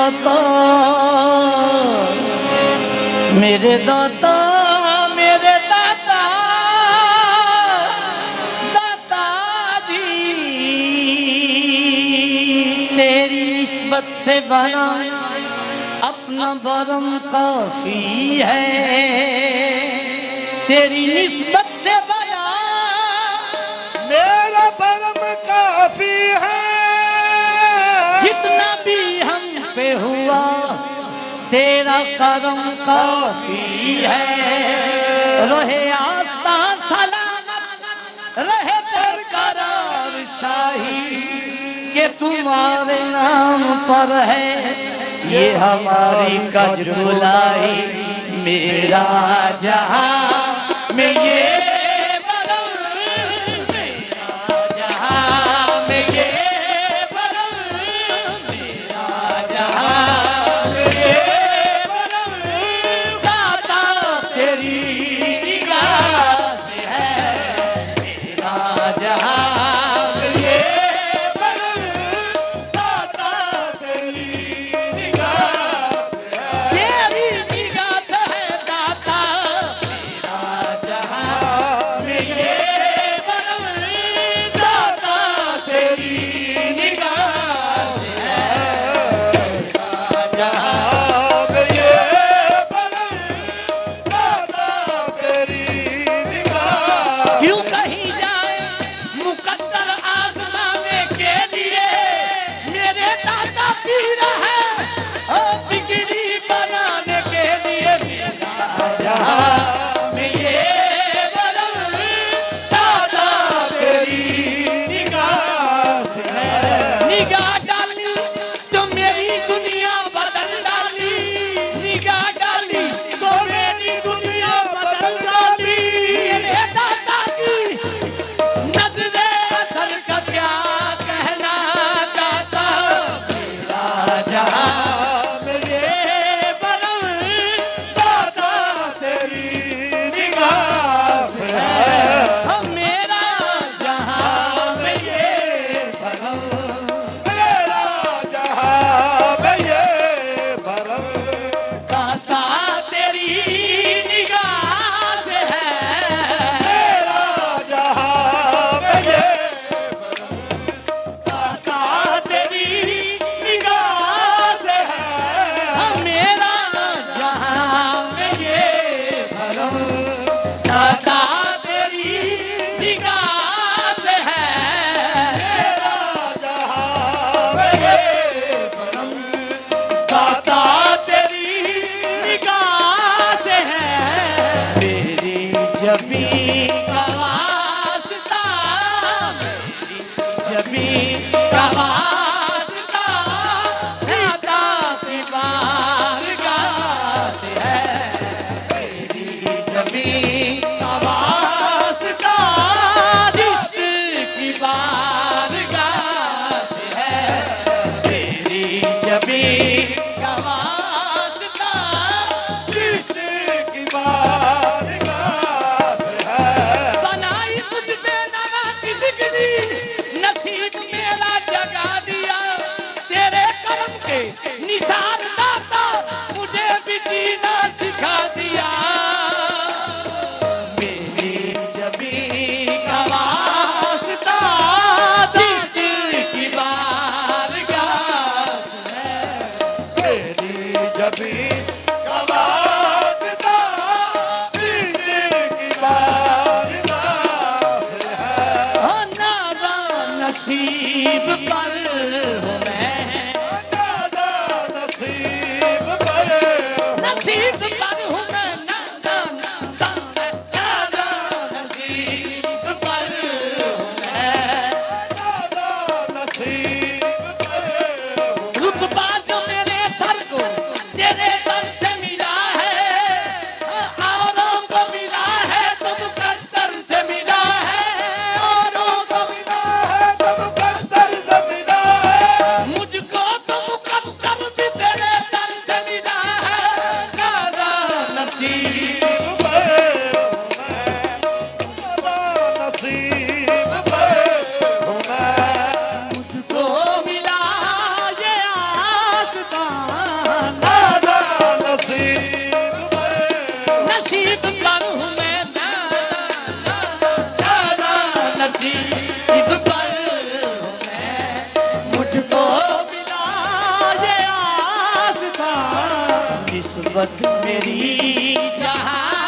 दाता मेरे दाता मेरे दाता दाता दी तेरी निस्बत से बना अपना बरम काफी है, तेरी निस्बत से बना मेरा बरम काफी है। जितना भी हम पे हुआ तेरा करम काफी है। रहे आस्था सलामत रहे बरकरार शाही के तुम्हारे नाम पर है ये हमारी कजरुलाई। मेरा जहां में ये बरम, मेरा जहां में ये बरम, मेरा जहां में ये बरम दाता तेरी निगाह से है। मेरा जहां में ये बरम दाता तेरी निगाह से है, तेरी निगाह से है दाता। मेरा जहां में ये बरम दाता तेरी निगाह से है। मेरा जहां ये बरम दाता तेरी निगाह। क्यों कहीं जाए मुकद्दर आजमाने के लिए मेरे दाता पीर है और बिगड़ी बनाने के लिए। मेरा जहां में ये बरम दाता तेरी निगाह से है। निगाह डाली तो मेरी दुनिया बदल डाली, निगाह डाली तो मेरी दुनिया बदल डाली। मेरे दाता की नजरे असर का क्या कहना दाता। मेरा जहां में ये बरम दाता तेरी निगाह से है। मेरा जहां में ये बरम मेरा जहां में ये बरम दाता तेरी निगाह से है। मेरा जहां में ये दाता तेरी निगाह से है। मेरा जहां में ये भरम दाता तेरी निगाह से है। मेरा जहां में ये बरम दाता तेरी निगाह से है। मेरी जबी का वास्ता, मेरी जबी का वास्ता दाता की बारगाह से है। मेरी जबी का वास्ता चिश्त की बारगाह से है। मेरी जबी का वास्ता चिश्त की बारगाह से है। बनाई मुझ पे नवा की बिगड़ी नसीब मेरा जगा दिया। तेरे करम के निसार दाता मुझे भी जीना सिखा दिया। मेरी जबी का वास्ता चिश्त की बारगाह से है। तेरी जबी का वास्ता चिश्त की बारगाह से है। हो नाज़ा नसीब पर हूँ मैं, दादा नसीब किस्मत मेरी जहां